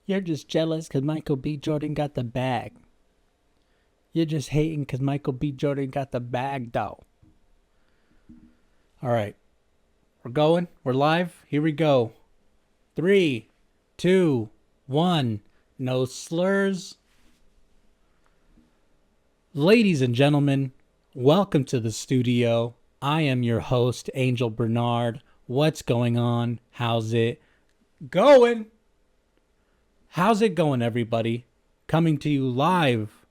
You're just jealous because Michael B. Jordan got the bag. You're just hating because Michael B. Jordan got the bag, though. All right. We're going. We're live. Here we go. 3, 2, 1. No slurs. Ladies and gentlemen, welcome to the studio. I am your host, Angel Bernard. What's going on? How's it going? How's it going, everybody? Coming to you live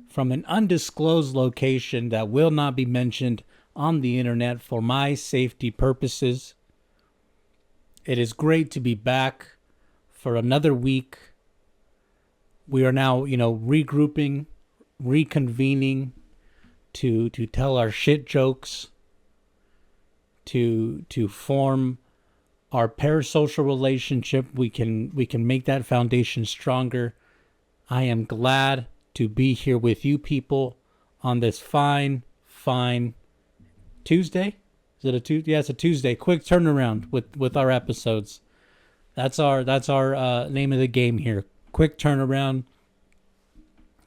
from an undisclosed location that will not be mentioned on the internet for my safety purposes. It is great to be back for another week. We are now, regrouping, reconvening to tell our shit jokes, to form our parasocial relationship. We can make that foundation stronger. I am glad to be here with you people on this fine Tuesday. Is it a Tuesday? Yeah, it's a Tuesday. Quick turnaround with our episodes. That's our name of the game here. Quick turnaround.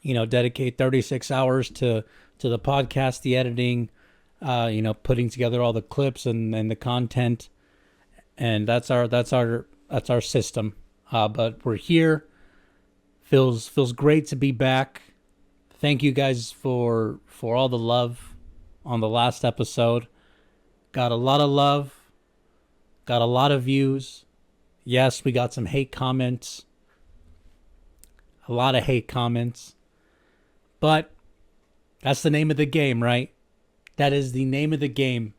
Dedicate 36 hours to the podcast, the editing, putting together all the clips and the content. And that's our system. But we're here. Feels great to be back. Thank you guys for all the love on the last episode. Got a lot of love. Got a lot of views. Yes, we got some hate comments. A lot of hate comments. But that's the name of the game, right? That is the name of the game.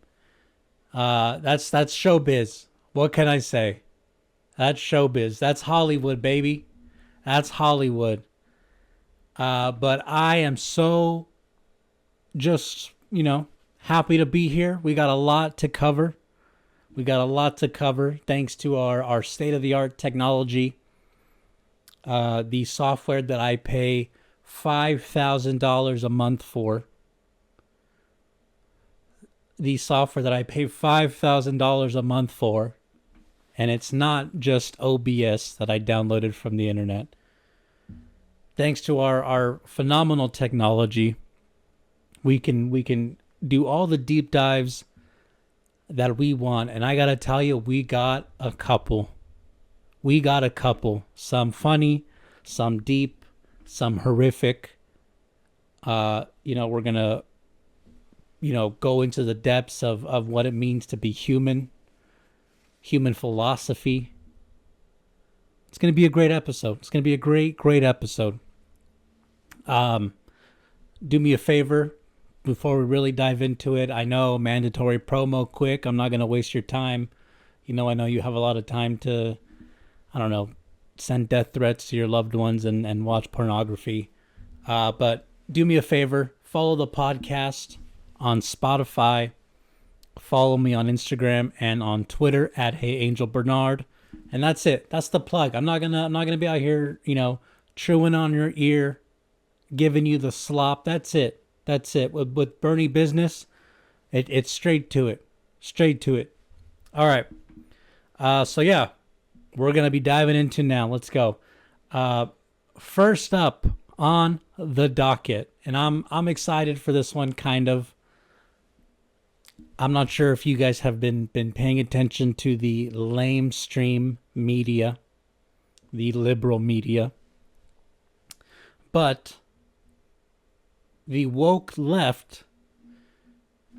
That's showbiz. What can I say? That's showbiz. That's Hollywood, baby. That's Hollywood. But I am so just, happy to be here. We got a lot to cover. Thanks to our state-of-the-art technology. The software that I pay $5,000 a month for. The software that I pay $5,000 a month for. And it's not just OBS that I downloaded from the internet. Thanks to our phenomenal technology, we can do all the deep dives that we want. And I gotta tell you, we got a couple. Some funny, some deep, some horrific. We're gonna, go into the depths of what it means to be human philosophy. It's going to be a great episode. It's going to be a great episode. Do me a favor before we really dive into it. I know, mandatory promo quick. I'm not going to waste your time. I know you have a lot of time to, send death threats to your loved ones and watch pornography. But do me a favor. Follow the podcast on Spotify. Follow me on Instagram and on Twitter at HeyAngelBernard. And that's it. That's the plug. I'm not gonna be out here, chewing on your ear, giving you the slop. That's it. With Bernie business, it's straight to it. All right. So yeah, we're gonna be diving into now. Let's go. First up on the docket, and I'm excited for this one. Kind of. I'm not sure if you guys have been paying attention to the lamestream media, the liberal media, but the woke left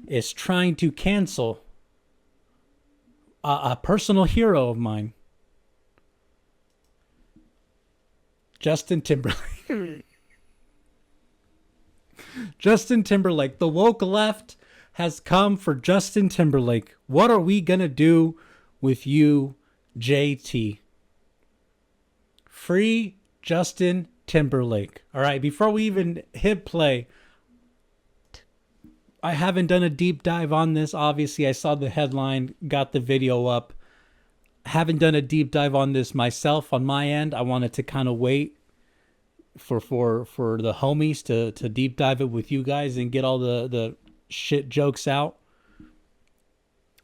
is trying to cancel a personal hero of mine, Justin Timberlake. Justin Timberlake, the woke left has come for Justin Timberlake. What are we going to do with you, JT? Free Justin Timberlake. All right, before we even hit play, I haven't done a deep dive on this. Obviously, I saw the headline, got the video up. Haven't done a deep dive on this myself on my end. I wanted to kind of wait for the homies to deep dive it with you guys and get all the shit jokes out.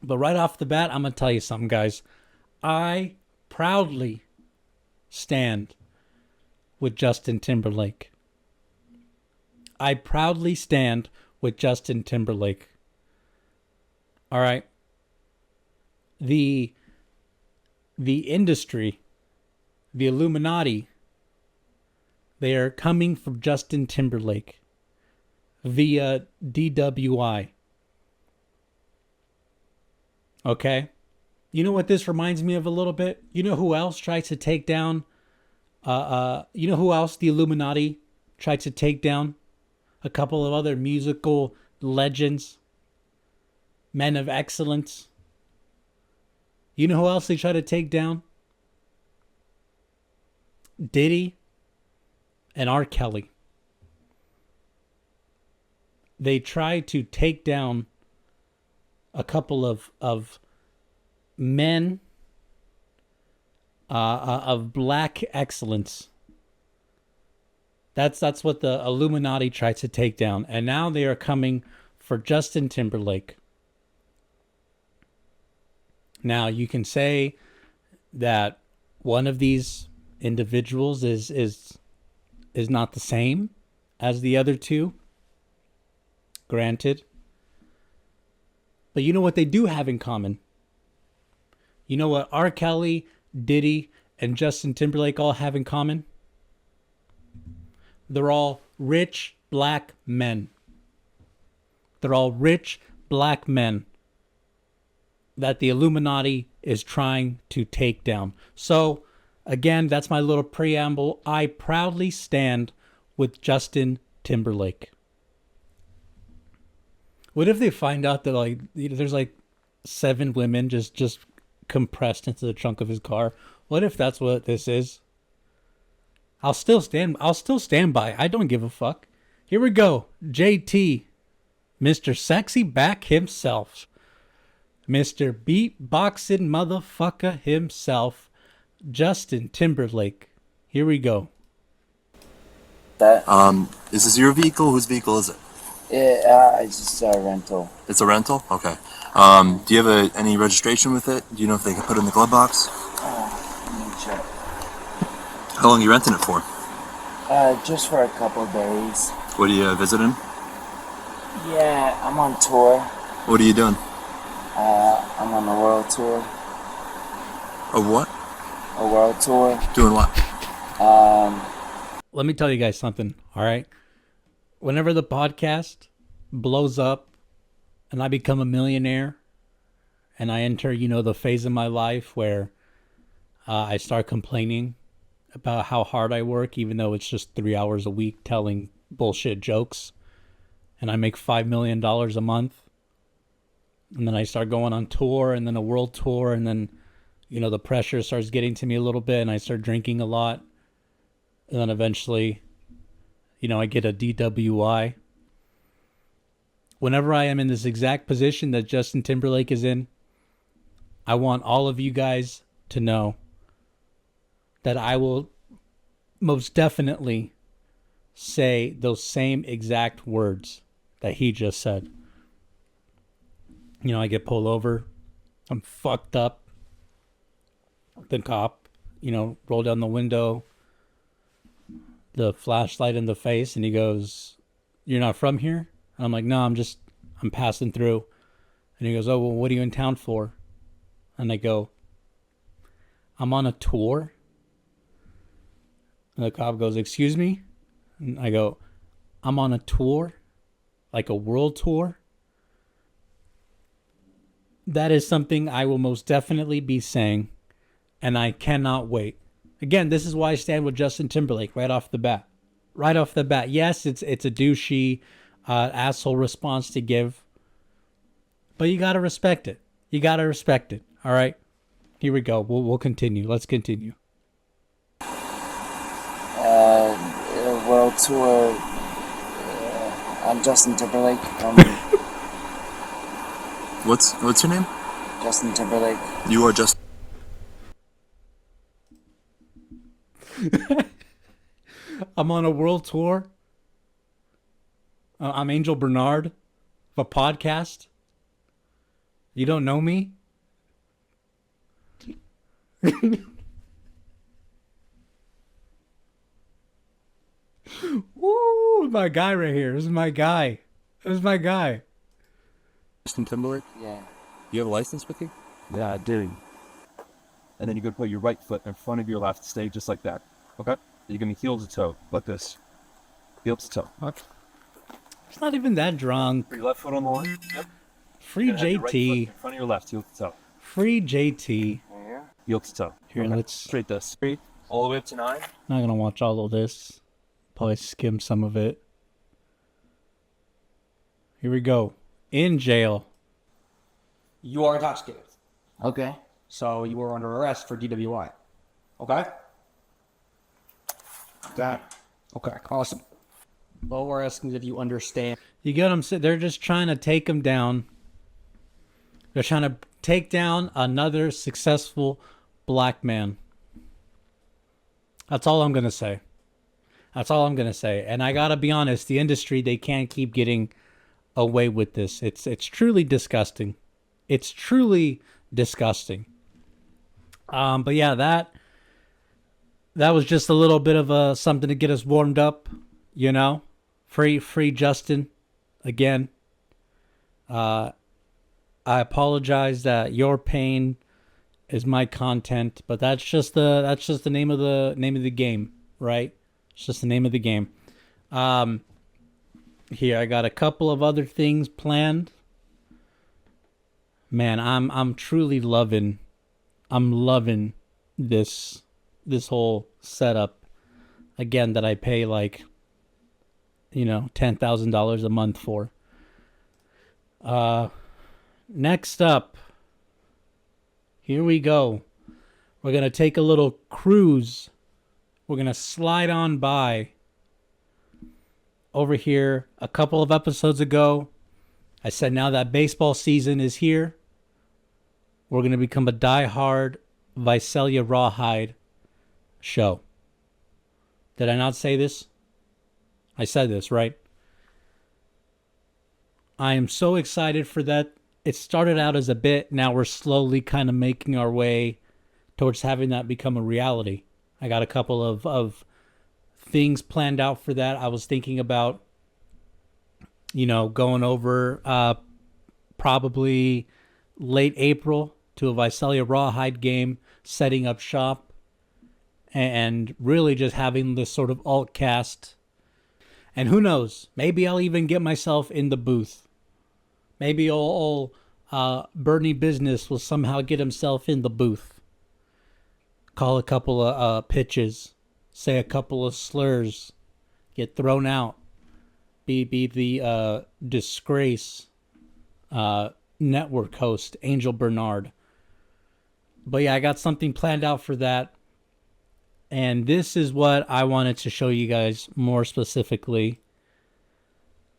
But right off the bat, I'm going to tell you something, guys. I proudly stand with Justin Timberlake. I proudly stand with Justin Timberlake. All right. The industry, the Illuminati, they are coming for Justin Timberlake via DWI. Okay? You know what this reminds me of a little bit? You know who else tries to take down you know who else the Illuminati tried to take down? A couple of other musical legends, men of excellence. You know who else they try to take down? Diddy and R. Kelly. They tried to take down a couple of men of black excellence. That's what the Illuminati tried to take down. And now they are coming for Justin Timberlake. Now you can say that one of these individuals is not the same as the other two. Granted. But you know what they do have in common? You know what R. Kelly, Diddy, and Justin Timberlake all have in common? They're all rich black men. They're all rich black men that the Illuminati is trying to take down. So, again, that's my little preamble. I proudly stand with Justin Timberlake. What if they find out that there's 7 women just compressed into the trunk of his car? What if that's what this is? I'll still stand by. I don't give a fuck. Here we go. JT, Mr. Sexy Back himself. Mr. Beatboxing motherfucker himself. Justin Timberlake. Here we go. Is this your vehicle? Whose vehicle is it? It's just a rental. It's a rental? Okay. Do you have any registration with it? Do you know if they can put it in the glove box? Let me check. How long are you renting it for? Just for a couple days. What are you visiting? Yeah, I'm on tour. What are you doing? I'm on a world tour. A what? A world tour. Doing what? Let me tell you guys something, all right? Whenever the podcast blows up and I become a millionaire and I enter, the phase of my life where I start complaining about how hard I work, even though it's just 3 hours a week telling bullshit jokes, and I make $5 million a month, and then I start going on tour and then a world tour, and then, the pressure starts getting to me a little bit and I start drinking a lot, and then eventually, I get a DWI. Whenever I am in this exact position that Justin Timberlake is in, I want all of you guys to know that I will most definitely say those same exact words that he just said. I get pulled over. I'm fucked up. The cop, roll down the window, the flashlight in the face, and he goes, "You're not from here?" And I'm like, "No, I'm passing through." And he goes, "Oh, well, what are you in town for?" And I go, "I'm on a tour." And the cop goes, "Excuse me?" And I go, "I'm on a tour, like a world tour." That is something I will most definitely be saying, and I cannot wait. Again, this is why I stand with Justin Timberlake right off the bat. Right off the bat. Yes, it's a douchey, asshole response to give, but you gotta respect it. You gotta respect it. All right, here we go. We'll continue. Let's continue. World tour. I'm Justin Timberlake. What's your name? Justin Timberlake. You are just. I'm on a world tour. I'm Angel Bernard of a podcast. You don't know me? Woo, my guy right here. This is my guy. This is my guy. Justin Timberlake? Yeah. You have a license with you? Yeah, I do. And then you're going to put your right foot in front of your left, stay just like that. Okay? You're going to heel to toe, like this. Heel to toe. Okay. It's not even that drunk. Put your left foot on the line. Yep. Free Your right foot JT. in front of your left, heel to toe. Free JT. Heel to toe. Here, Okay. let's. Straight this. Straight. All the way up to 9. Not gonna watch all of this. Probably skim some of it. Here we go. In jail. You are intoxicated. Okay. So you are under arrest for DWI. Okay? That. Okay, awesome. All we're asking is if you understand. You get them. They're just trying to take him down. They're trying to take down another successful black man. That's all I'm gonna say. That's all I'm gonna say. And I gotta be honest, the industry, they can't keep getting away with this. It's truly disgusting. It's truly disgusting. But yeah, that was just a little bit of a something to get us warmed up, you know. Free Justin again. I apologize that your pain is my content, but that's just the name of the game, right? It's just the name of the game. Here I got a couple of other things planned. Man, I'm truly loving this whole setup again that I pay like, you know, $10,000 a month for. Next up, here we go. We're going to take a little cruise. We're going to slide on by over here. A couple of episodes ago, I said now that baseball season is here, we're going to become a diehard Visalia Rawhide show. Did I not say this? I said this, right? I am so excited for that. It started out as a bit. Now we're slowly kind of making our way towards having that become a reality. I got a couple of things planned out for that. I was thinking about, you know, going over probably late April to a Visalia Rawhide game, setting up shop, and really just having this sort of alt cast. And who knows, maybe I'll even get myself in the booth. Maybe old Bernie Business will somehow get himself in the booth. Call a couple of pitches, say a couple of slurs, get thrown out, be the disgrace network host, Angel Bernard. But yeah, I got something planned out for that. And this is what I wanted to show you guys more specifically.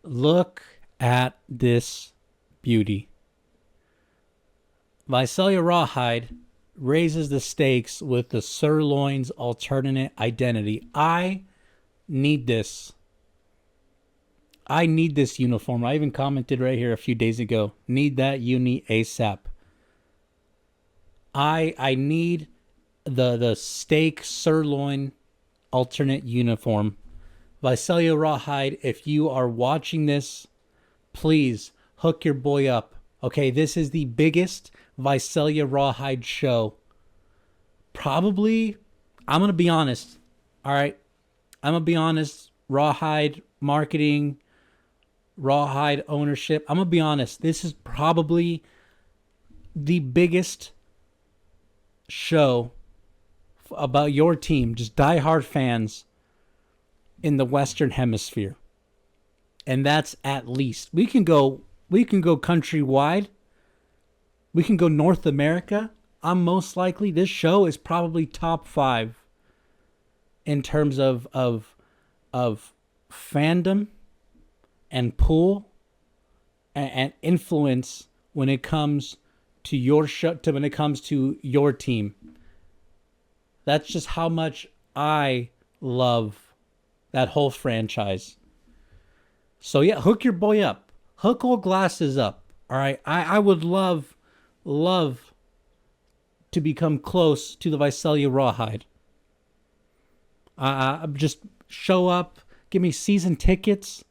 Look at this beauty. Visalia Rawhide raises the stakes with the sirloin's alternate identity. I need this. I need this uniform. I even commented right here a few days ago. Need that uni ASAP. I need the steak sirloin alternate uniform. Visalia Rawhide, if you are watching this, please hook your boy up. Okay, this is the biggest Visalia Rawhide show. Probably, I'm going to be honest. All right, I'm going to be honest. Rawhide marketing, Rawhide ownership. I'm going to be honest. This is probably the biggest show about your team, just diehard fans in the Western Hemisphere. And that's at least. We can go countrywide. We can go North America. I'm most likely, this show is probably top 5 in terms of fandom and pull and influence when it comes to your show, when it comes to your team. That's just how much I love that whole franchise. So yeah, hook your boy up. Hook old Glasses up. All right. I would love to become close to the Visalia Rawhide. Just show up, Give me season tickets.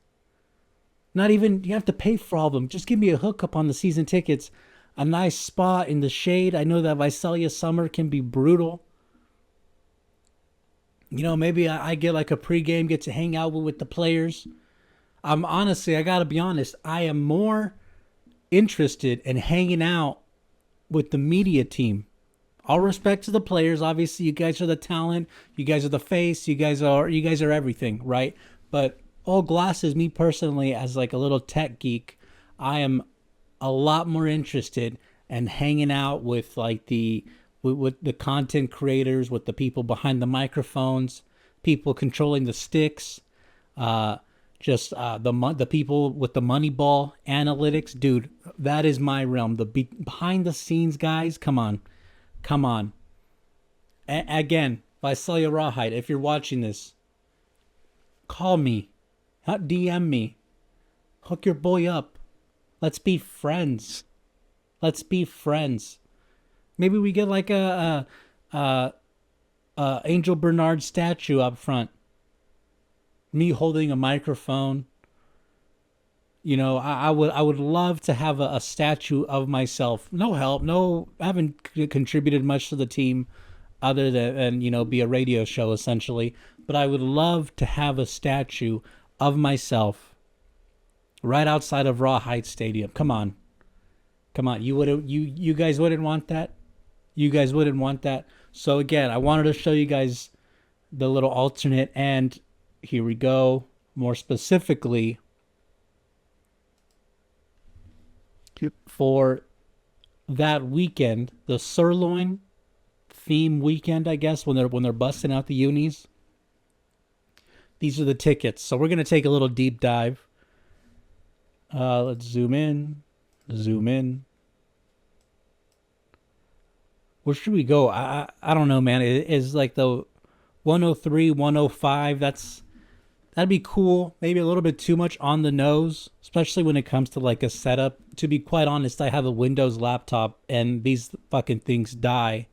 Not even, you have to pay for all of them. Just give me a hookup on the season tickets. A nice spot in the shade. I know that Visalia summer can be brutal. You know, maybe I get like a pregame, get to hang out with the players. Honestly, I gotta be honest, I am more interested in hanging out with the media team. All respect to the players. Obviously, you guys are the talent. You guys are the face. You guys are everything, right? But Old Glasses, me personally, as like a little tech geek, I am a lot more interested in hanging out with like with the content creators, with the people behind the microphones, people controlling the sticks, the people with the Moneyball analytics. Dude, that is my realm. The behind the scenes guys, come on. Again, Visalia Rawhide, if you're watching this, call me, not DM me, hook your boy up. Let's be friends. Maybe we get like a Angel Bernard statue up front. Me holding a microphone. You know, I would love to have a statue of myself. No help, I haven't contributed much to the team other than, you know, be a radio show essentially. But I would love to have a statue of myself right outside of Rawhide Stadium. Come on. You guys wouldn't want that? You guys wouldn't want that? So again, I wanted to show you guys the little alternate, and here we go. More specifically, for that weekend, the sirloin theme weekend, I guess, when they're busting out the unis. These are the tickets. So we're gonna take a little deep dive. Let's zoom in. Where should we go? I don't know, man. It is like the 103, 105. That'd be cool. Maybe a little bit too much on the nose, especially when it comes to like a setup. To be quite honest, I have a Windows laptop and these fucking things die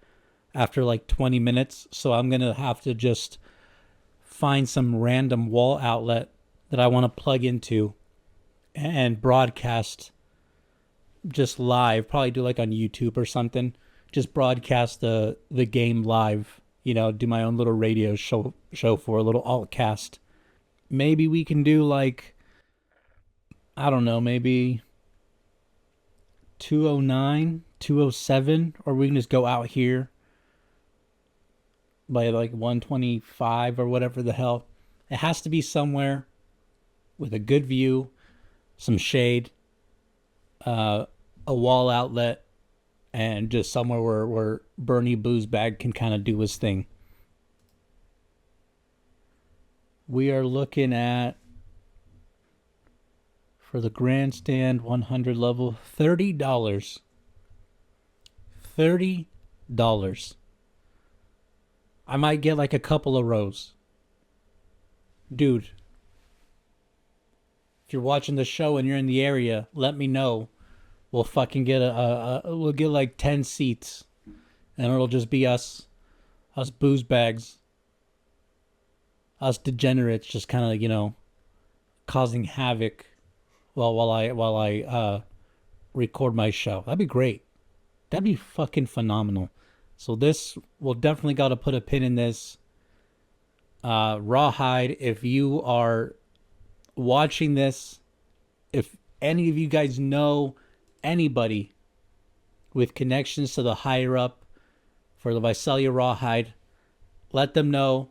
after like 20 minutes. So I'm going to have to just find some random wall outlet that I want to plug into and broadcast just live. Probably do like on YouTube or something. Just broadcast the game live. You know, do my own little radio show for a little alt cast. Maybe we can do like, I don't know, maybe 209, 207, or we can just go out here by like 125 or whatever the hell. It has to be somewhere with a good view, some shade, a wall outlet, and just somewhere where Bernie Boozebag can kind of do his thing. We are looking at, for the grandstand 100 level, $30. $30. I might get like a couple of rows. Dude, if you're watching the show and you're in the area, let me know. We'll fucking get we'll get like 10 seats, and it'll just be us booze bags, us degenerates, just kind of, you know, causing havoc while I record my show. That'd be great. That'd be fucking phenomenal. So this, we'll definitely got to put a pin in this. Rawhide, if you are watching this, if any of you guys know anybody with connections to the higher up for the Visalia Rawhide, let them know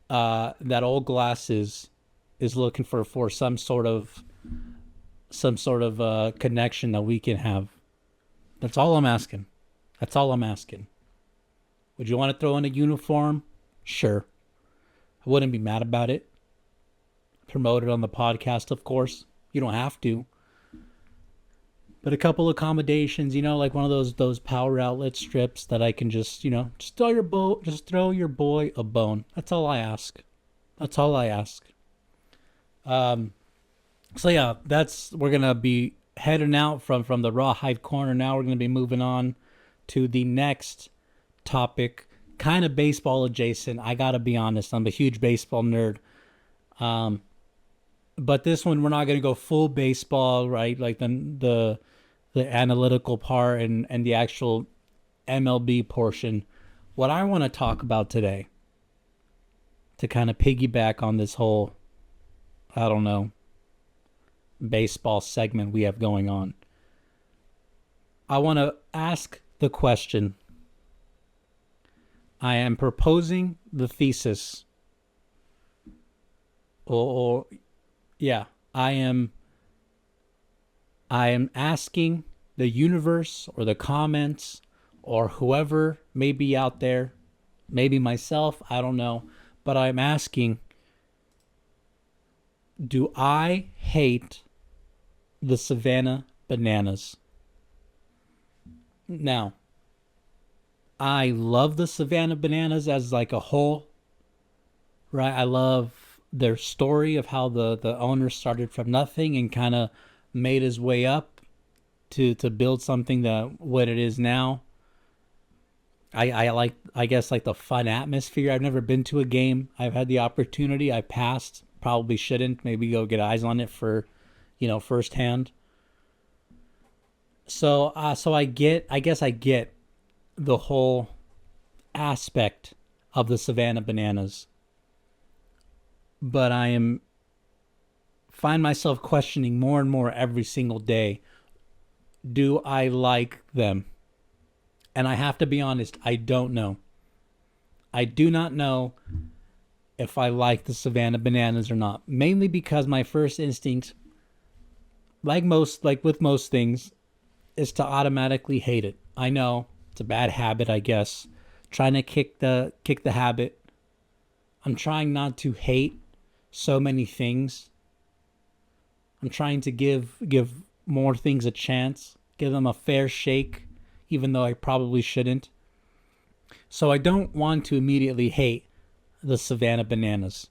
that Old Glasses is looking for some sort of connection that we can have. That's all I'm asking. Would you want to throw in a uniform? Sure. I wouldn't be mad about it. Promote it on the podcast, of course. You don't have to. But a couple accommodations, you know, like one of those power outlet strips that I can just, you know, just throw your boy a bone. That's all I ask. So yeah, we're gonna be heading out from the Rawhide corner now. We're gonna be moving on to the next topic, kind of baseball adjacent. I gotta be honest, I'm a huge baseball nerd. But this one, we're not going to go full baseball, right? Like the analytical part and the actual MLB portion. What I want to talk about today, to kind of piggyback on this whole, I don't know, baseball segment we have going on, I want to ask the question. I am proposing the thesis, or yeah, I am asking the universe or the comments or whoever may be out there, maybe myself, I don't know, but I'm asking, do I hate the Savannah Bananas? Now, I love the Savannah Bananas as like a whole, right? I love their story of how the owner started from nothing and kind of made his way up to build something that what it is now. I like, I guess, like the fun atmosphere. I've never been to a game. I've had the opportunity. I passed. Probably shouldn't. Maybe go get eyes on it for, firsthand. So I guess I get the whole aspect of the Savannah Bananas, but find myself questioning more and more every single day. Do I like them? And I have to be honest, I don't know. I do not know if I like the Savannah Bananas or not. Mainly because my first instinct, like with most things, is to automatically hate it. I know it's a bad habit, I guess. Trying to kick the habit. I'm trying not to hate so many things. I'm trying to give more things a chance, give them a fair shake, even though I probably shouldn't. So I don't want to immediately hate the Savannah Bananas.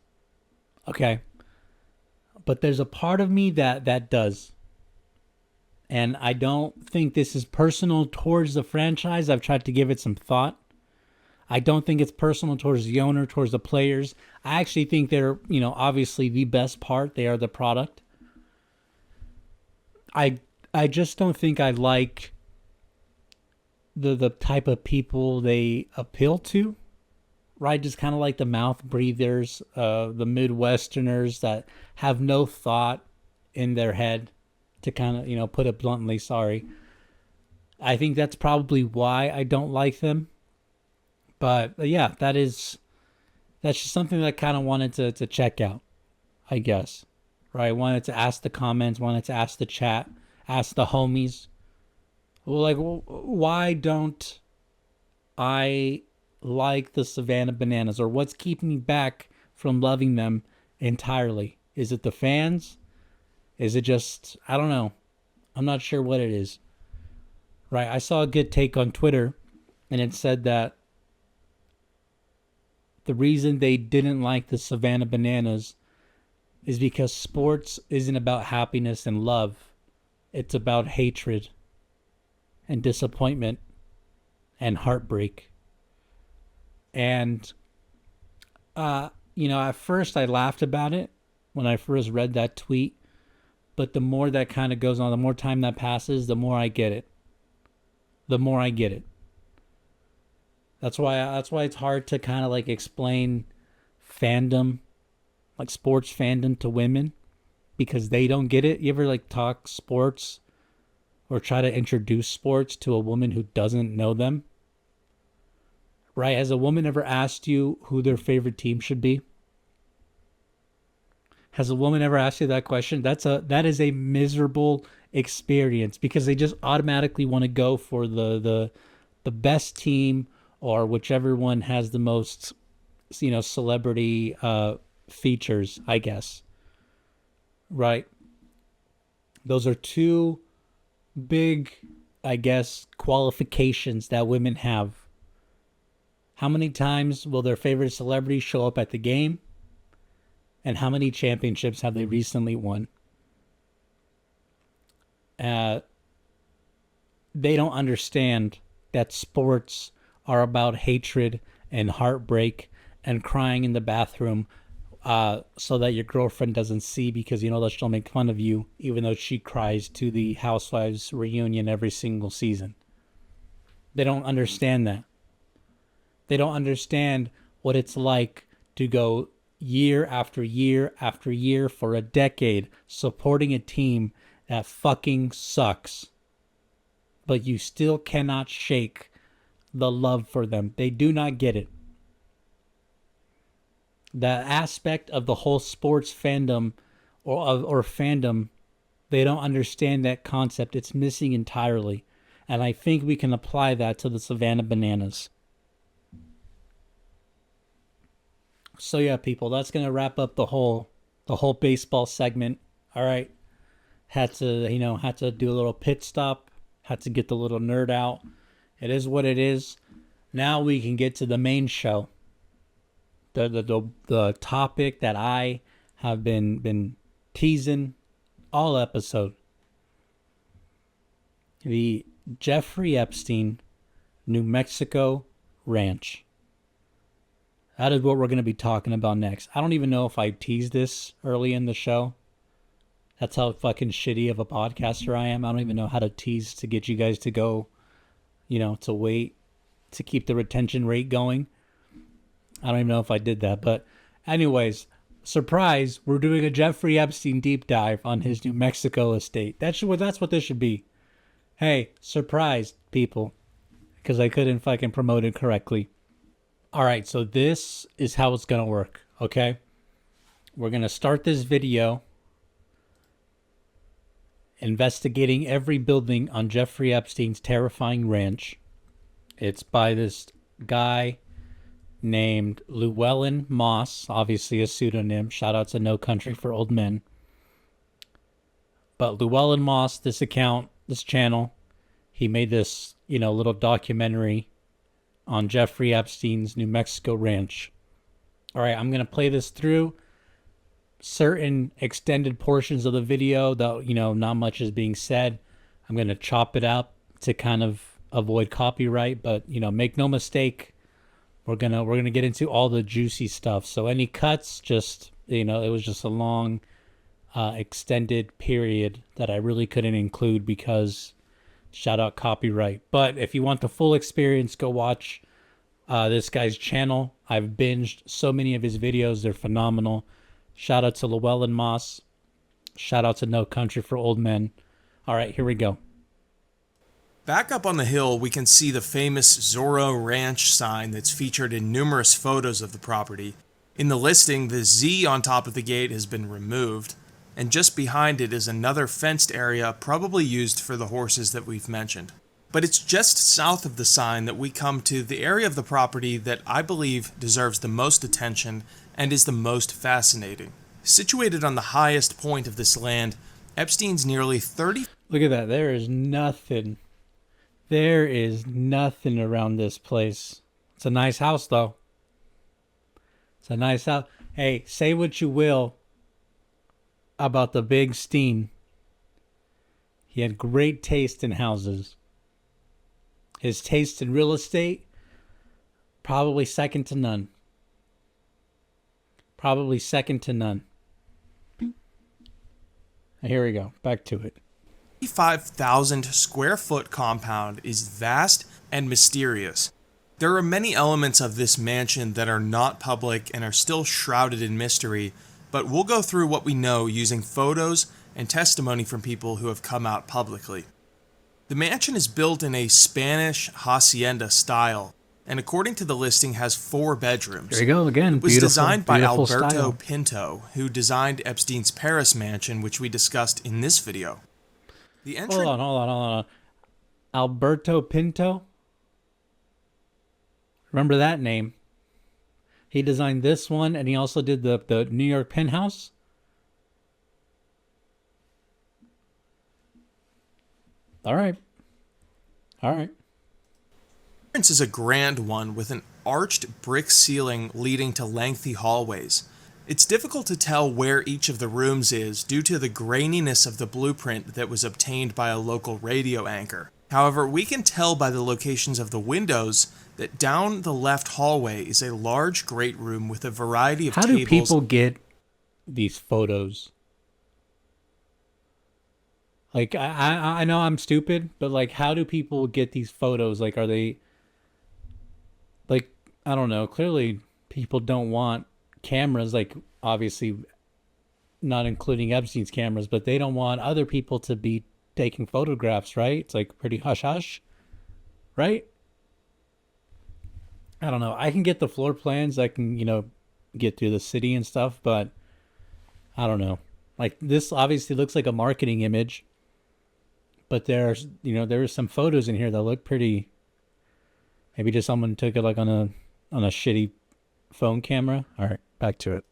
Okay. But there's a part of me that does. And I don't think this is personal towards the franchise. I've tried to give it some thought. I don't think it's personal towards the owner, towards the players. I actually think they're, obviously the best part. They are the product. I just don't think I like the type of people they appeal to, right? Just kind of like the mouth breathers, the Midwesterners that have no thought in their head, to kind of, put it bluntly, sorry. I think that's probably why I don't like them. But yeah, that's just something that I kind of wanted to check out, I guess. Right? Wanted to ask the comments, wanted to ask the chat, ask the homies. Well, why don't I like the Savannah Bananas? Or what's keeping me back from loving them entirely? Is it the fans? Is it just, I don't know. I'm not sure what it is. Right? I saw a good take on Twitter, and it said that the reason they didn't like the Savannah Bananas is because sports isn't about happiness and love. It's about hatred and disappointment and heartbreak. And, at first I laughed about it when I first read that tweet. But the more that kind of goes on, the more time that passes, the more I get it. The more I get it. That's why it's hard to kind of like explain fandom, like sports fandom, to women, because they don't get it. You ever like talk sports or try to introduce sports to a woman who doesn't know them? Right? Has a woman ever asked you who their favorite team should be? Has a woman ever asked you that question? That is a miserable experience, because they just automatically want to go for the best team, or whichever one has the most, celebrity features, I guess. Right? Those are two big, I guess, qualifications that women have. How many times will their favorite celebrity show up at the game? And how many championships have they recently won? They don't understand that sports are about hatred and heartbreak and crying in the bathroom so that your girlfriend doesn't see, because you know that she'll make fun of you, even though she cries to the Housewives reunion every single season. They don't understand that. They don't understand what it's like to go year after year after year for a decade supporting a team that fucking sucks. But you still cannot shake the love for them. They do not get it. The aspect of the whole sports fandom or fandom, they don't understand that concept. It's missing entirely. And I think we can apply that to the Savannah Bananas. So yeah, people, that's gonna wrap up the whole baseball segment. All right, had to do a little pit stop. Had to get the little nerd out. It is what it is. Now we can get to the main show. The topic that I have been teasing all episode. The Jeffrey Epstein, New Mexico ranch. That is what we're going to be talking about next. I don't even know if I teased this early in the show. That's how fucking shitty of a podcaster I am. I don't even know how to tease to get you guys to go, to wait, to keep the retention rate going. I don't even know if I did that. But anyways, surprise, we're doing a Jeffrey Epstein deep dive on his New Mexico estate. That's what this should be. Hey, surprise, people, because I couldn't fucking promote it correctly. All right, so this is how it's going to work, okay? We're going to start this video investigating every building on Jeffrey Epstein's terrifying ranch. It's by this guy named Llewellyn Moss, obviously a pseudonym. Shout out to No Country for Old Men. But Llewellyn Moss, this channel, he made this, little documentary on Jeffrey Epstein's New Mexico ranch. All right, I'm going to play this through. Certain extended portions of the video, though, not much is being said. I'm going to chop it up to kind of avoid copyright, but, make no mistake, we're going to get into all the juicy stuff. So any cuts, just, it was just a long extended period that I really couldn't include because shout out copyright. But if you want the full experience, go watch this guy's channel. I've binged so many of his videos. They're phenomenal. Shout out to Llewellyn Moss. Shout out to No Country for Old Men. All right, here we go. Back up on the hill, we can see the famous Zorro Ranch sign that's featured in numerous photos of the property. In the listing, the Z on top of the gate has been removed, and just behind it is another fenced area probably used for the horses that we've mentioned. But it's just south of the sign that we come to the area of the property that I believe deserves the most attention and is the most fascinating. Situated on the highest point of this land, Epstein's nearly 30... Look at that. There is nothing. There is nothing around this place. It's a nice house, though. It's a nice house. Hey, say what you will about the big Steen. He had great taste in houses. His taste in real estate, probably second to none. Probably second to none. Here we go. Back to it. 35,000 square foot compound is vast and mysterious. There are many elements of this mansion that are not public and are still shrouded in mystery, but we'll go through what we know using photos and testimony from people who have come out publicly. The mansion is built in a Spanish hacienda style, and according to the listing has 4 bedrooms. There you go again. It was designed by Alberto style. Pinto, who designed Epstein's Paris mansion, which we discussed in this video. The entry... Hold on. Alberto Pinto? Remember that name? He designed this one, and he also did the New York penthouse. All right. entrance is a grand one with an arched brick ceiling leading to lengthy hallways. It's difficult to tell where each of the rooms is due to the graininess of the blueprint that was obtained by a local radio anchor. However, we can tell by the locations of the windows that down the left hallway is a large great room with a variety of How tables. do people get these photos? Like, I know I'm stupid, but like, how do people get these photos? Like, are they, like, I don't know. Clearly, people don't want cameras, like, obviously, not including Epstein's cameras, but they don't want other people to be taking photographs, right? It's like pretty hush hush, right? I don't know. I can get the floor plans. I can, get through the city and stuff, but I don't know. Like, this obviously looks like a marketing image, but there's, there are some photos in here that look pretty. Maybe just someone took it like on a shitty phone camera. All right, back to it.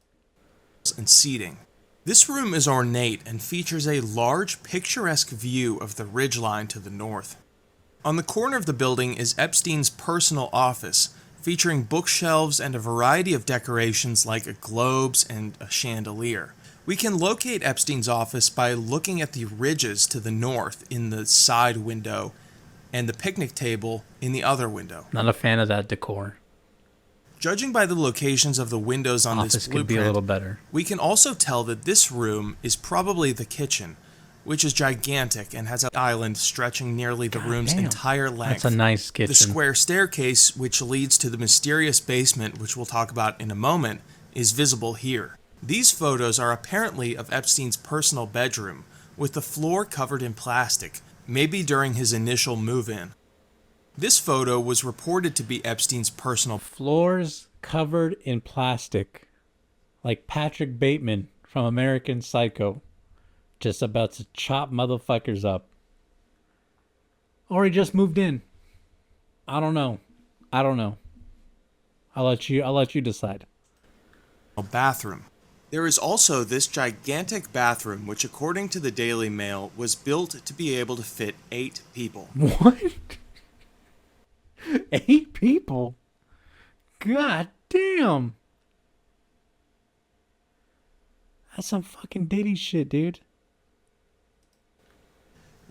And seating. This room is ornate and features a large picturesque view of the ridgeline to the north. On the corner of the building is Epstein's personal office, featuring bookshelves and a variety of decorations like globes and a chandelier. We can locate Epstein's office by looking at the ridges to the north in the side window and the picnic table in the other window. Not a fan of that decor. Judging by the locations of the windows on Office this could be a blueprint, little better. we can also tell that this room is probably the kitchen, which is gigantic and has an island stretching nearly the room's damn. entire length. That's a nice kitchen. The square staircase, which leads to the mysterious basement, which we'll talk about in a moment, is visible here. These photos are apparently of Epstein's personal bedroom, with the floor covered in plastic, maybe during his initial move-in. This photo was reported to be Epstein's personal. Floors covered in plastic, like Patrick Bateman from American Psycho, just about to chop motherfuckers up. Or he just moved in. I don't know. I'll let you decide. Bathroom. There is also this gigantic bathroom, which according to the Daily Mail was built to be able to fit 8 people. What? 8 people? God damn. That's some fucking Diddy shit, dude.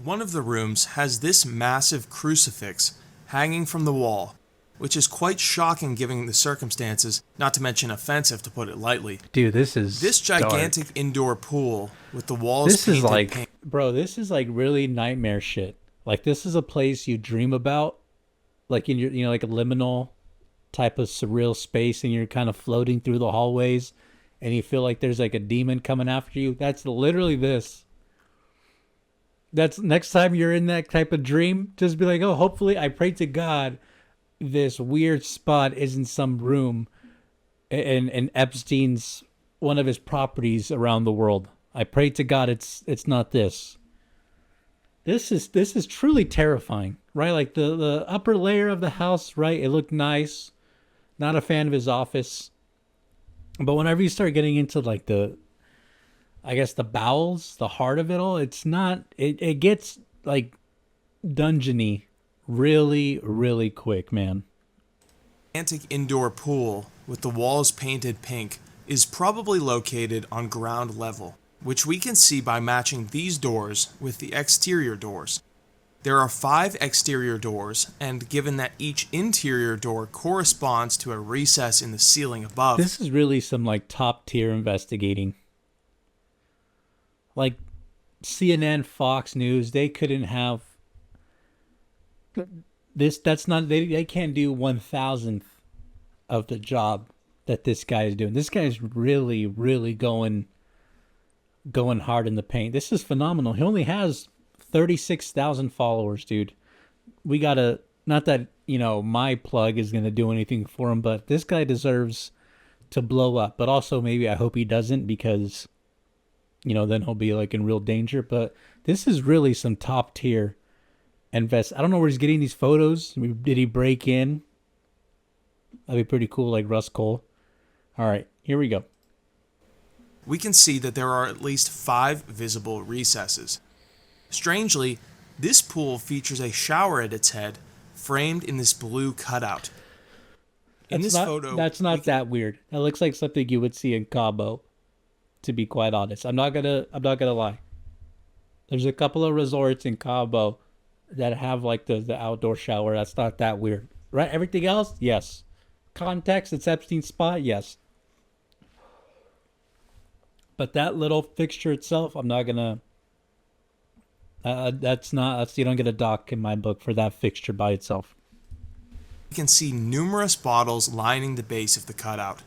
One of the rooms has this massive crucifix hanging from the wall, which is quite shocking given the circumstances, not to mention offensive to put it lightly. Dude, this is This gigantic dark. Indoor pool with the walls This is painted like, pink. bro, this is like really nightmare shit. Like, this is a place you dream about, like in your, like a liminal type of surreal space, and you're kind of floating through the hallways and you feel like there's like a demon coming after you. That's literally this. That's next time you're in that type of dream, just be like, oh, hopefully, I pray to God this weird spot isn't some room in Epstein's, one of his properties around the world. I pray to God it's not this. This is truly terrifying, right? Like the upper layer of the house, right? It looked nice. Not a fan of his office. But whenever you start getting into like the bowels, the heart of it all, it's not, it gets like dungeony really, really quick, man. Gigantic indoor pool with the walls painted pink is probably located on ground level, which we can see by matching these doors with the exterior doors. There are 5 exterior doors, and given that each interior door corresponds to a recess in the ceiling above. This is really some like top tier investigating. Like CNN, Fox News, they couldn't have this. That's not, they can't do 1,000th of the job that this guy is doing. This guy is really, really going hard in the paint. This is phenomenal. He only has 36,000 followers, dude. We gotta, not that, my plug is gonna do anything for him, but this guy deserves to blow up. But also maybe I hope he doesn't, because, then he'll be like in real danger. But this is really some top tier invest. I don't know where he's getting these photos. Did he break in? That'd be pretty cool, like Russ Cole. All right, here we go. We can see that there are at least 5 visible recesses. Strangely, this pool features a shower at its head, framed in this blue cutout. That's not that weird. That looks like something you would see in Cabo, to be quite honest. I'm not gonna lie. There's a couple of resorts in Cabo that have like the outdoor shower. That's not that weird, right? Everything else, yes. Context, it's Epstein's spot, yes. But that little fixture itself, I'm not gonna. That's you don't get a dock in my book for that fixture by itself. You can see numerous bottles lining the base of the cutout.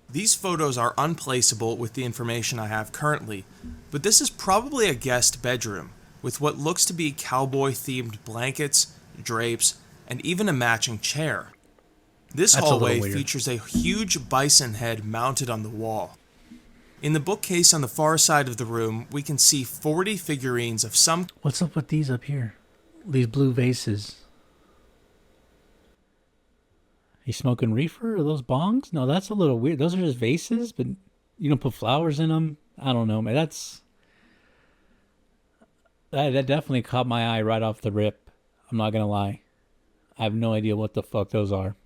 These photos are unplaceable with the information I have currently, but this is probably a guest bedroom with what looks to be cowboy-themed blankets, drapes, and even a matching chair. This That's a little hallway weird. features a huge bison head mounted on the wall. In the bookcase on the far side of the room, we can see 40 figurines of some What's up with these up here? These blue vases. You smoking reefer? Are those bongs? No, that's a little weird. Those are just vases, but you don't put flowers in them. I don't know, man. That definitely caught my eye right off the rip. I'm not gonna lie. I have no idea what the fuck those are.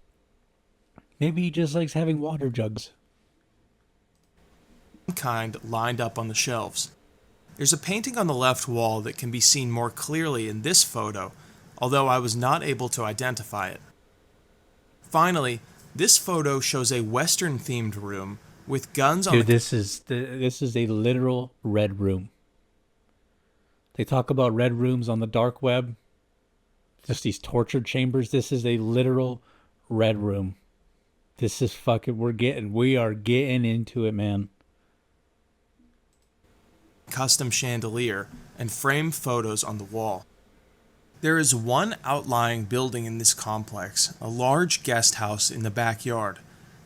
Maybe he just likes having water jugs. kind lined up on the shelves. There's a painting on the left wall that can be seen more clearly in this photo, although I was not able to identify it. Finally, this photo shows a Western-themed room with guns on Dude, the... this is a literal red room. They talk about red rooms on the dark web. Just these torture chambers. This is a literal red room. This is fucking, we are getting into it, man. custom chandelier and framed photos on the wall. There is one outlying building in this complex, a large guest house in the backyard.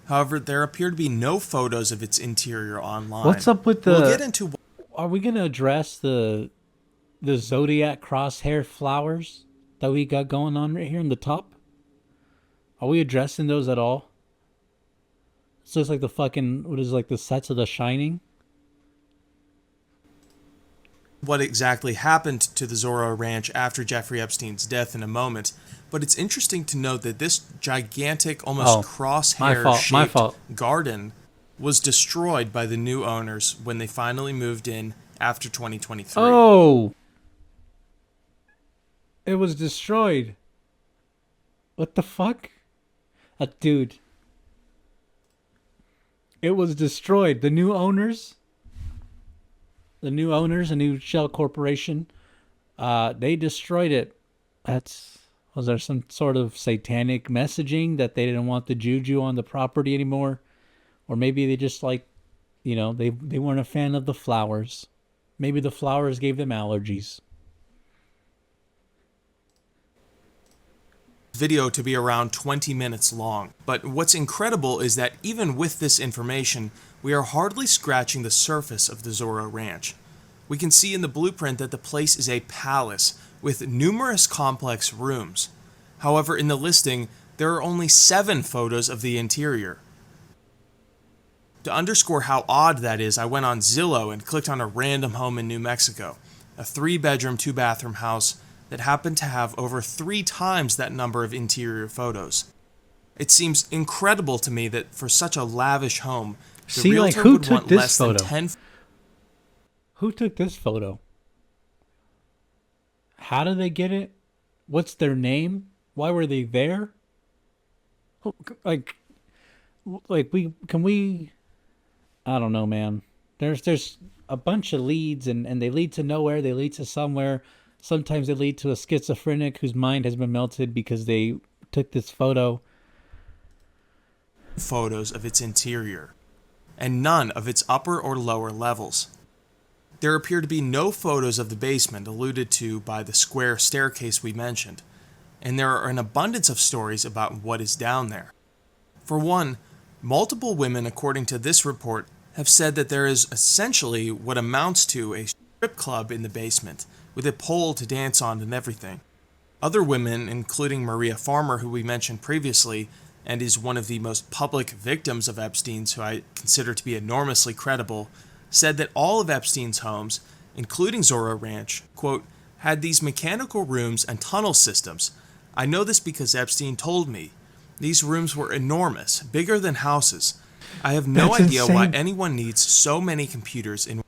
However, there appear to be no photos of its interior online. What's up with the... We'll get into... Are we going to address the zodiac crosshair flowers that we got going on right here in the top? Are we addressing those at all? This looks like the fucking... What is it, like the sets of The Shining? what exactly happened to the Zorro Ranch after Jeffrey Epstein's death in a moment, but it's interesting to note that this gigantic, almost crosshair-shaped garden was destroyed by the new owners when they finally moved in after 2023. Oh! It was destroyed. What the fuck? Dude. It was destroyed. The new owners, a new shell corporation, they destroyed it. Was there some sort of satanic messaging that they didn't want the juju on the property anymore? Or maybe they just they weren't a fan of the flowers. Maybe the flowers gave them allergies. Video to be around 20 minutes long. But what's incredible is that even with this information, we are hardly scratching the surface of the Zorro Ranch. We can see in the blueprint that the place is a palace with numerous complex rooms. However, in the listing, there are only 7 photos of the interior. To underscore how odd that is, I went on Zillow and clicked on a random home in New Mexico, a 3-bedroom, 2-bathroom house that happened to have over 3 times that number of interior photos. It seems incredible to me that for such a lavish home, the realtor who would took want this less photo? than 10... Who took this photo? How did they get it? What's their name? Why were they there? I don't know, man. There's a bunch of leads and they lead to nowhere, they lead to somewhere. Sometimes they lead to a schizophrenic whose mind has been melted because they took this photo. Photos of its interior, and none of its upper or lower levels. There appear to be no photos of the basement alluded to by the square staircase we mentioned, and there are an abundance of stories about what is down there. For one, multiple women, according to this report, have said that there is essentially what amounts to a strip club in the basement, with a pole to dance on and everything. Other women, including Maria Farmer, who we mentioned previously, and is one of the most public victims of Epstein's, who I consider to be enormously credible, said that all of Epstein's homes, including Zorro Ranch, quote, had these mechanical rooms and tunnel systems. I know this because Epstein told me. These rooms were enormous, bigger than houses. I have no idea why anyone needs so many computers in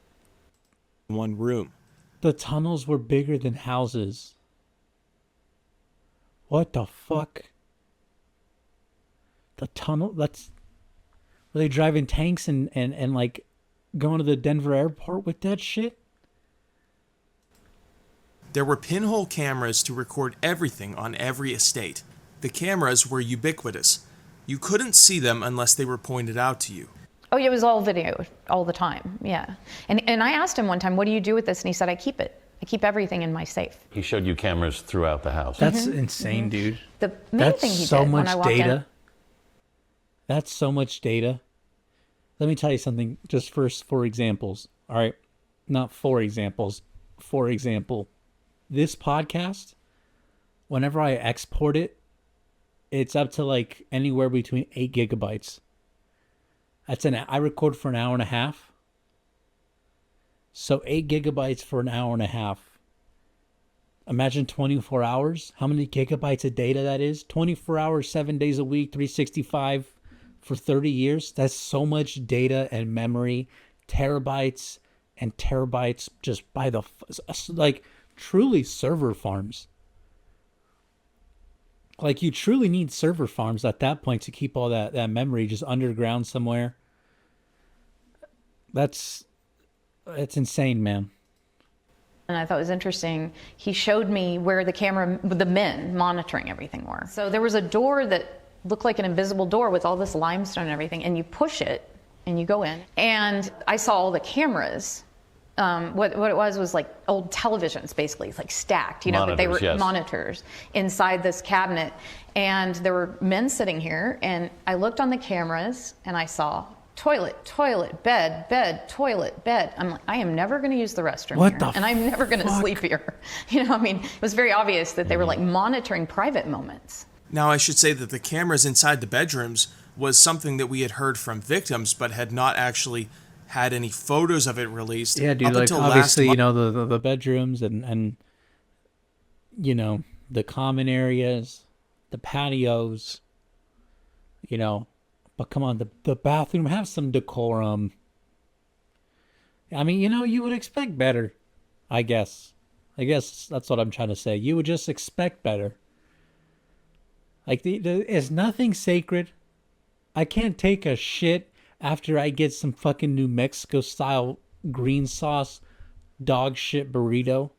one room. The tunnels were bigger than houses. What the fuck? The tunnel, that's... Were they driving tanks and like going to the Denver airport with that shit? There were pinhole cameras to record everything on every estate. The cameras were ubiquitous. You couldn't see them unless they were pointed out to you. Oh, yeah, it was all video all the time, yeah. And I asked him one time, what do you do with this? And he said, I keep it. I keep everything in my safe. He showed you cameras throughout the house. That's insane, dude. The main That's thing he so did when much I walked data. in. That's so much data. Let me tell you something, just first for examples. All right. Not for examples. For example, this podcast, whenever I export it, it's up to like anywhere between 8 gigabytes. I record for an hour and a half. So 8 gigabytes for an hour and a half. Imagine 24 hours. How many gigabytes of data that is? 24 hours, 7 days a week, 365 for 30 years. That's so much data and memory. Terabytes and terabytes just by the... Like, truly server farms. Like, you truly need server farms at that point to keep all that memory just underground somewhere. It's insane, man. And I thought it was interesting. He showed me where the men monitoring everything were. So there was a door that looked like an invisible door with all this limestone and everything, and you push it and you go in. And I saw all the cameras. What it was like old televisions, basically. It's like stacked, you know, but they were monitors inside this cabinet. And there were men sitting here, and I looked on the cameras and I saw toilet, bed, toilet, bed. I'm like, I am never going to use the restroom here, and I'm never going to sleep here. You know, I mean, it was very obvious that they were like monitoring private moments. Now, I should say that the cameras inside the bedrooms was something that we had heard from victims, but had not actually had any photos of it released. Yeah, dude, up like until obviously, last you know, the bedrooms and you know, the common areas, the patios, you know, but come on, the bathroom, have some decorum. I mean, you know, you would expect better, I guess. I guess that's what I'm trying to say. You would just expect better. Like, there's nothing sacred. I can't take a shit after I get some fucking New Mexico style green sauce dog shit burrito.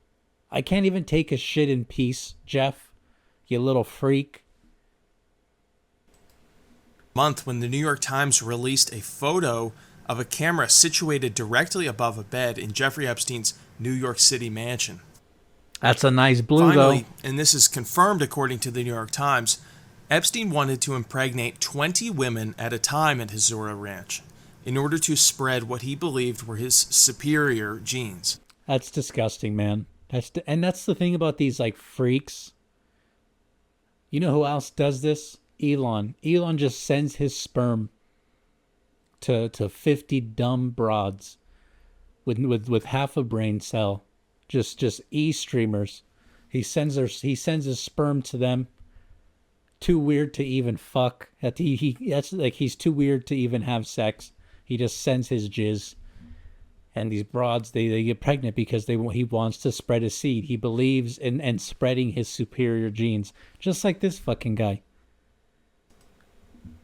I can't even take a shit in peace, Jeff, you little freak. month when the New York Times released a photo of a camera situated directly above a bed in Jeffrey Epstein's New York City mansion. That's a nice blue, Finally, though. and this is confirmed according to the New York Times, Epstein wanted to impregnate 20 women at a time at his Zorro Ranch in order to spread what he believed were his superior genes. That's disgusting, man. And that's the thing about these, like, freaks. You know who else does this? Elon. Elon just sends his sperm to 50 dumb broads with half a brain cell. Just e-streamers. He sends his sperm to them. Too weird to even fuck. That's like, he's too weird to even have sex. He just sends his jizz. And these broads, they get pregnant because he wants to spread his seed. He believes in spreading his superior genes. Just like this fucking guy.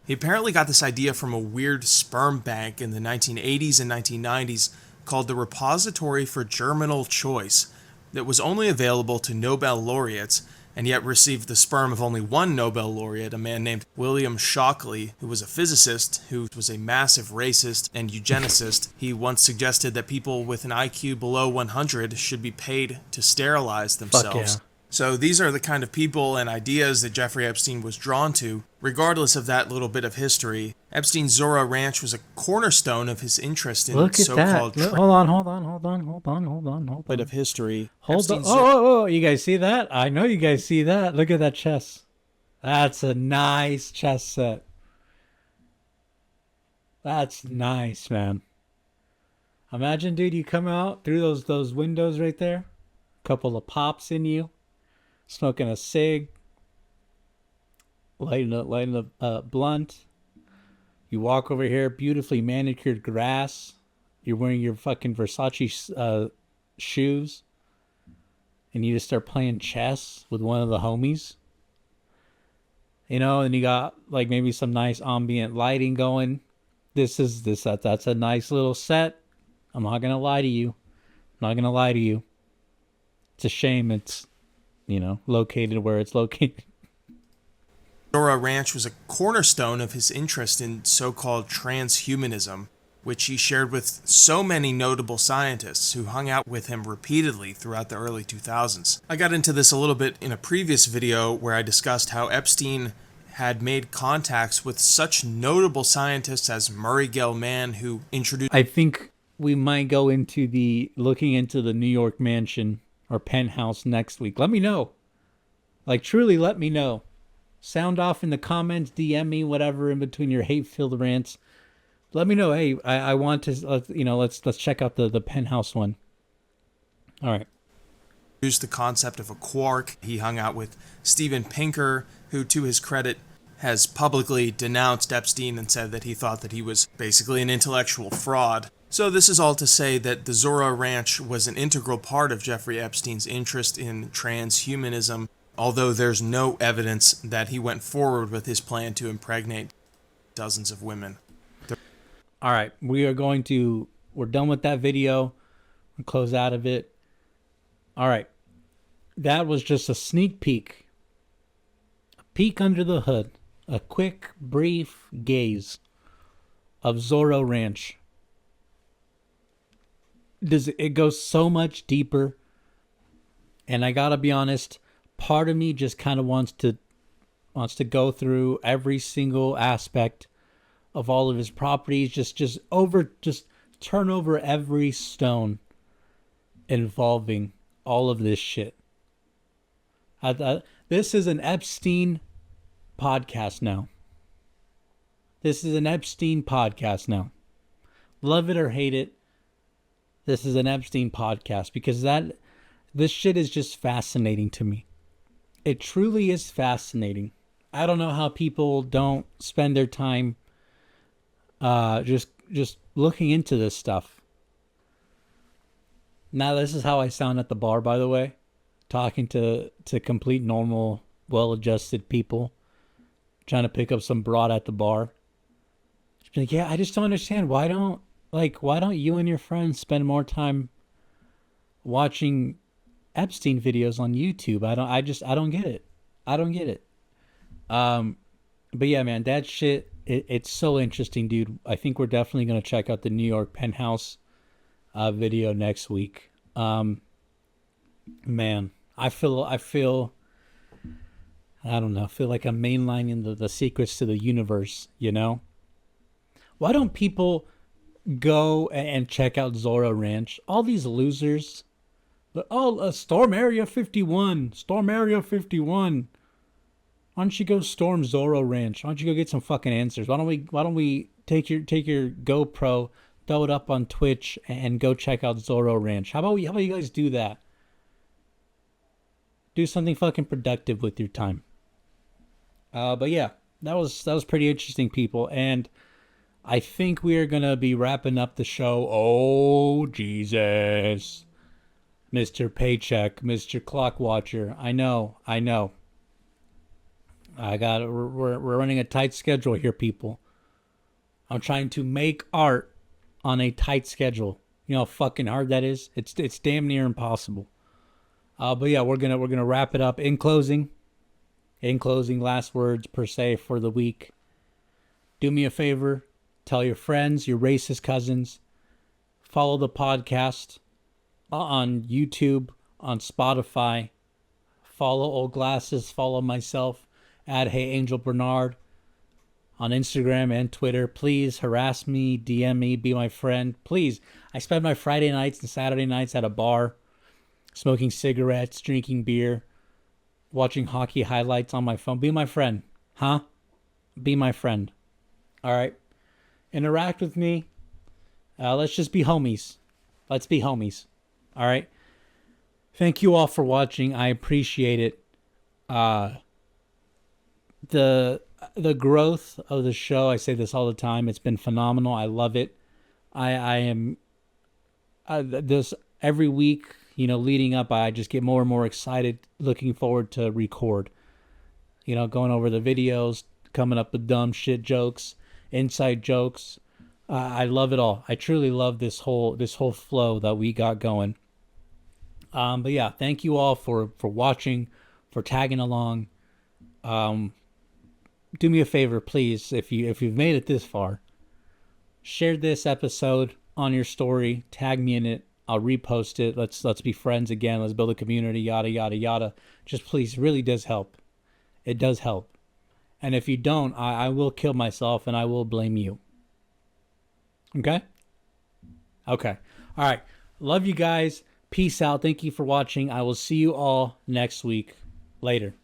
He apparently got this idea from a weird sperm bank in the 1980s and 1990s called the Repository for Germinal Choice that was only available to Nobel laureates, and yet received the sperm of only one Nobel laureate, a man named William Shockley, who was a physicist who was a massive racist and eugenicist. He once suggested that people with an IQ below 100 should be paid to sterilize themselves. Fuck yeah. So these are the kind of people and ideas that Jeffrey Epstein was drawn to. Regardless of that little bit of history, Epstein's Zorro Ranch was a cornerstone of his interest in Look at so-called that. Hold on. bit of history. Hold on. Epstein's Oh, you guys see that? I know you guys see that. Look at that chess. That's a nice chess set. That's nice, man. Imagine, dude, you come out through those windows right there. Couple of pops in you. Smoking a cig. Lighting a blunt. You walk over here, beautifully manicured grass. You're wearing your fucking Versace shoes. and you just start playing chess with one of the homies, you know, and you got like maybe some nice ambient lighting going. That's a nice little set. I'm not gonna lie to you. I'm not gonna lie to you. It's a shame it's, you know, located where it's located. Zorro Ranch was a cornerstone of his interest in so-called transhumanism, which he shared with so many notable scientists who hung out with him repeatedly throughout the early 2000s. I got into this a little bit in a previous video where I discussed how Epstein had made contacts with such notable scientists as Murray Gell-Mann, who introduced... I think we might go into looking into the New York mansion or penthouse next week. Let me know. Like, truly let me know. Sound off in the comments, DM me, whatever, in between your hate-filled rants. Let me know. Hey, I want to, you know, let's check out the penthouse one. All right. Introduced the concept of a quark. He hung out with Steven Pinker, who, to his credit, has publicly denounced Epstein and said that he thought that he was basically an intellectual fraud. So this is all to say that the Zorro Ranch was an integral part of Jeffrey Epstein's interest in transhumanism, although there's no evidence that he went forward with his plan to impregnate dozens of women. All right, we're done with that video. We'll close out of it. All right, that was just a sneak peek. A peek under the hood. A quick, brief gaze of Zorro Ranch. It goes so much deeper. And I gotta be honest, part of me just kind of wants to go through every single aspect of all of his properties, just turn over every stone involving all of this shit. This is an Epstein podcast now. This is an Epstein podcast now. Love it or hate it, this is an Epstein podcast because this shit is just fascinating to me. It truly is fascinating. I don't know how people don't spend their time just looking into this stuff. Now, this is how I sound at the bar, by the way. Talking to complete normal, well-adjusted people. Trying to pick up some broad at the bar. Just be like, yeah, I just don't understand. Why don't you and your friends spend more time watching Epstein videos on YouTube? I don't get it. I don't get it. But yeah, man, that shit, it's so interesting, dude. I think we're definitely going to check out the New York penthouse video next week. Man, I feel I don't know, I feel like I'm mainlining the secrets to the universe, you know? Why don't people go and check out Zorro Ranch? All these losers. Storm Area 51. Storm Area 51. Why don't you go storm Zorro Ranch? Why don't you go get some fucking answers? Why don't we take your GoPro, throw it up on Twitch, and go check out Zorro Ranch? How about you guys do that? Do something fucking productive with your time. But yeah, that was pretty interesting, people, and I think we are gonna be wrapping up the show. Oh Jesus, Mr. Paycheck, Mr. Clock Watcher. I know. We're running a tight schedule here, people. I'm trying to make art on a tight schedule. You know how fucking hard that is? It's damn near impossible. But yeah, we're gonna wrap it up. In closing, last words per se for the week. Do me a favor, tell your friends, your racist cousins, follow the podcast on YouTube, on Spotify. Follow Old Glasses, follow myself at Hey Angel Bernard on Instagram and Twitter. Please harass me, DM me, be my friend. Please. I spend my Friday nights and Saturday nights at a bar, smoking cigarettes, drinking beer, watching hockey highlights on my phone. Be my friend. Huh? Be my friend. All right? Interact with me. Let's just be homies. Let's be homies. All right? Thank you all for watching. I appreciate it. The growth of the show, I say this all the time, it's been phenomenal. I love it. I am this every week, leading up, I just get more and more excited, looking forward to record. Going over the videos, coming up with dumb shit jokes, inside jokes. I love it all. I truly love this whole flow that we got going. But yeah, thank you all for watching, for tagging along. Do me a favor, please, if you've made it this far, share this episode on your story, tag me in it. I'll repost it. Let's be friends again. Let's build a community. Yada yada yada. Just please, really does help. It does help. And if you don't, I will kill myself and I will blame you. Okay? Okay. All right. Love you guys. Peace out. Thank you for watching. I will see you all next week. Later.